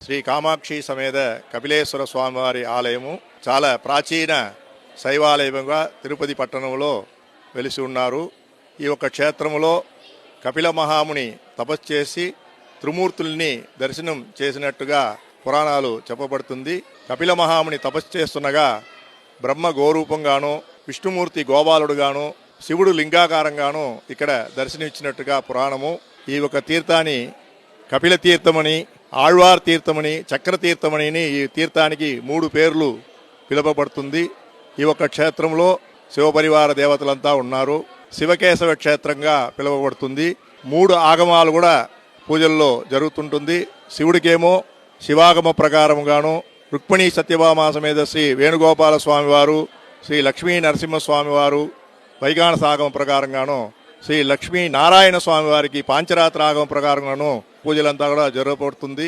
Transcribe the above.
శ్రీ కామాక్షి సమేత కపిలేశ్వర స్వామివారి ఆలయము చాలా ప్రాచీన శైవాలయంగా తిరుపతి పట్టణంలో వెలిసి ఉన్నారు. ఈ యొక్క క్షేత్రములో కపిల మహాముని తపస్సు చేసి త్రిమూర్తుల్ని దర్శనం చేసినట్టుగా పురాణాలు చెప్పబడుతుంది. కపిల మహాముని తపస్సు చేస్తుండగా బ్రహ్మ గోరూపంగాను, విష్ణుమూర్తి గోపాలుడుగాను, శివుడు లింగాకారంగాను ఇక్కడ దర్శనమిచ్చినట్టుగా పురాణము. ఈ యొక్క తీర్థాన్ని కపిల తీర్థమని, ఆళ్వార్ తీర్థమని, చక్ర తీర్థమని ఈ తీర్థానికి 3 పేర్లు పిలువబడుతుంది. ఈ యొక్క క్షేత్రంలో శివపరివార దేవతలంతా ఉన్నారు. శివకేశవ క్షేత్రంగా పిలువబడుతుంది. 3 ఆగమాలు కూడా పూజల్లో జరుగుతుంటుంది. శివుడికేమో శివాగమ ప్రకారంగాను, రుక్మిణీ సత్యభామ సమేత శ్రీ వేణుగోపాల స్వామివారు, శ్రీ లక్ష్మీ నరసింహస్వామివారు వైగానసాగమ ప్రకారంగాను, శ్రీ లక్ష్మీ నారాయణ స్వామి వారికి పాంచరాత్ర ఆగమ ప్రకారంగాను పూజలంతా కూడా జరగబడుతుంది.